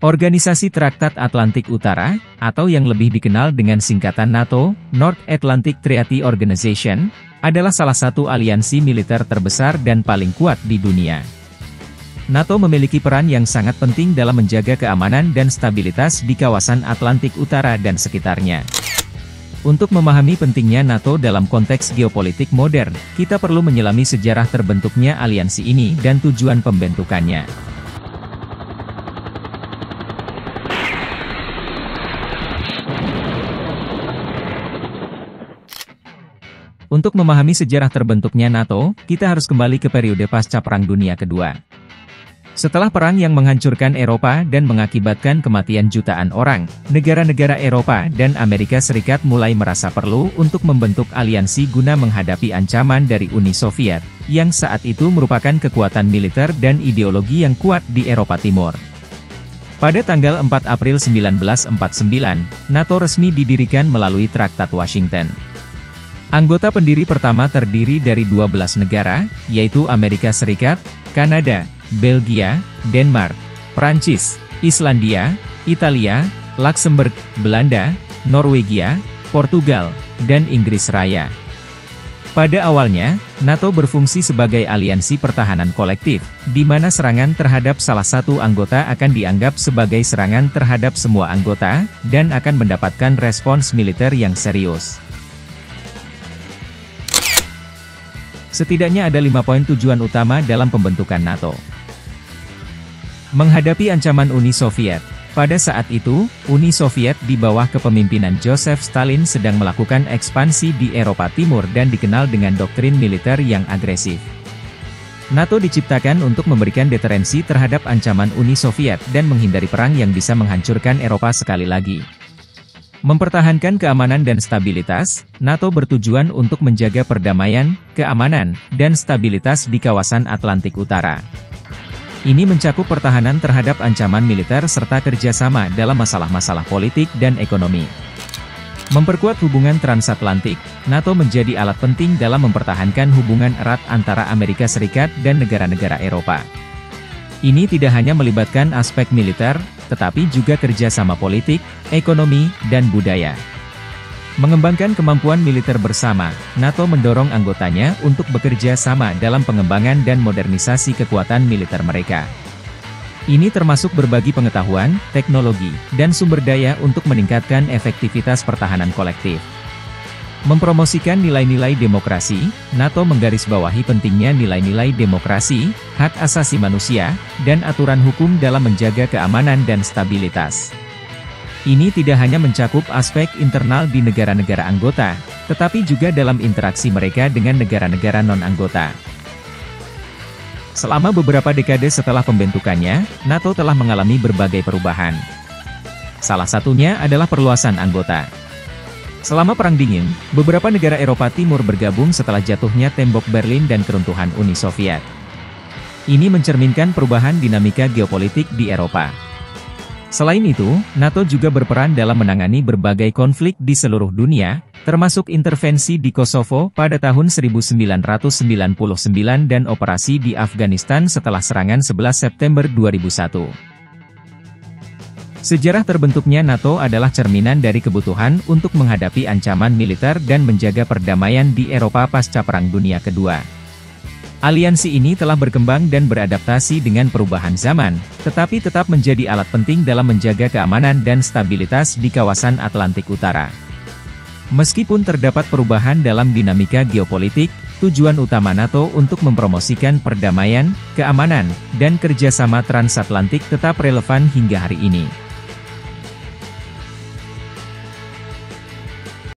Organisasi Traktat Atlantik Utara, atau yang lebih dikenal dengan singkatan NATO, North Atlantic Treaty Organization, adalah salah satu aliansi militer terbesar dan paling kuat di dunia. NATO memiliki peran yang sangat penting dalam menjaga keamanan dan stabilitas di kawasan Atlantik Utara dan sekitarnya. Untuk memahami pentingnya NATO dalam konteks geopolitik modern, kita perlu menyelami sejarah terbentuknya aliansi ini dan tujuan pembentukannya. Untuk memahami sejarah terbentuknya NATO, kita harus kembali ke periode pasca Perang Dunia Kedua. Setelah perang yang menghancurkan Eropa dan mengakibatkan kematian jutaan orang, negara-negara Eropa dan Amerika Serikat mulai merasa perlu untuk membentuk aliansi guna menghadapi ancaman dari Uni Soviet, yang saat itu merupakan kekuatan militer dan ideologi yang kuat di Eropa Timur. Pada tanggal 4 April 1949, NATO resmi didirikan melalui Traktat Washington. Anggota pendiri pertama terdiri dari 12 negara, yaitu Amerika Serikat, Kanada, Belgia, Denmark, Prancis, Islandia, Italia, Luxembourg, Belanda, Norwegia, Portugal, dan Inggris Raya. Pada awalnya, NATO berfungsi sebagai aliansi pertahanan kolektif, di mana serangan terhadap salah satu anggota akan dianggap sebagai serangan terhadap semua anggota, dan akan mendapatkan respons militer yang serius. Setidaknya ada 5 poin tujuan utama dalam pembentukan NATO. Menghadapi ancaman Uni Soviet. Pada saat itu, Uni Soviet di bawah kepemimpinan Joseph Stalin sedang melakukan ekspansi di Eropa Timur dan dikenal dengan doktrin militer yang agresif. NATO diciptakan untuk memberikan deterensi terhadap ancaman Uni Soviet dan menghindari perang yang bisa menghancurkan Eropa sekali lagi. Mempertahankan keamanan dan stabilitas, NATO bertujuan untuk menjaga perdamaian, keamanan, dan stabilitas di kawasan Atlantik Utara. Ini mencakup pertahanan terhadap ancaman militer serta kerjasama dalam masalah-masalah politik dan ekonomi. Memperkuat hubungan transatlantik, NATO menjadi alat penting dalam mempertahankan hubungan erat antara Amerika Serikat dan negara-negara Eropa. Ini tidak hanya melibatkan aspek militer, tetapi juga kerjasama politik, ekonomi, dan budaya. Mengembangkan kemampuan militer bersama, NATO mendorong anggotanya untuk bekerja sama dalam pengembangan dan modernisasi kekuatan militer mereka. Ini termasuk berbagi pengetahuan, teknologi, dan sumber daya untuk meningkatkan efektivitas pertahanan kolektif. Mempromosikan nilai-nilai demokrasi, NATO menggarisbawahi pentingnya nilai-nilai demokrasi, hak asasi manusia, dan aturan hukum dalam menjaga keamanan dan stabilitas. Ini tidak hanya mencakup aspek internal di negara-negara anggota, tetapi juga dalam interaksi mereka dengan negara-negara non-anggota. Selama beberapa dekade setelah pembentukannya, NATO telah mengalami berbagai perubahan. Salah satunya adalah perluasan anggota. Selama Perang Dingin, beberapa negara Eropa Timur bergabung setelah jatuhnya tembok Berlin dan keruntuhan Uni Soviet. Ini mencerminkan perubahan dinamika geopolitik di Eropa. Selain itu, NATO juga berperan dalam menangani berbagai konflik di seluruh dunia, termasuk intervensi di Kosovo pada tahun 1999 dan operasi di Afghanistan setelah serangan 11 September 2001. Sejarah terbentuknya NATO adalah cerminan dari kebutuhan untuk menghadapi ancaman militer dan menjaga perdamaian di Eropa pasca Perang Dunia Kedua. Aliansi ini telah berkembang dan beradaptasi dengan perubahan zaman, tetapi tetap menjadi alat penting dalam menjaga keamanan dan stabilitas di kawasan Atlantik Utara. Meskipun terdapat perubahan dalam dinamika geopolitik, tujuan utama NATO untuk mempromosikan perdamaian, keamanan, dan kerjasama transatlantik tetap relevan hingga hari ini.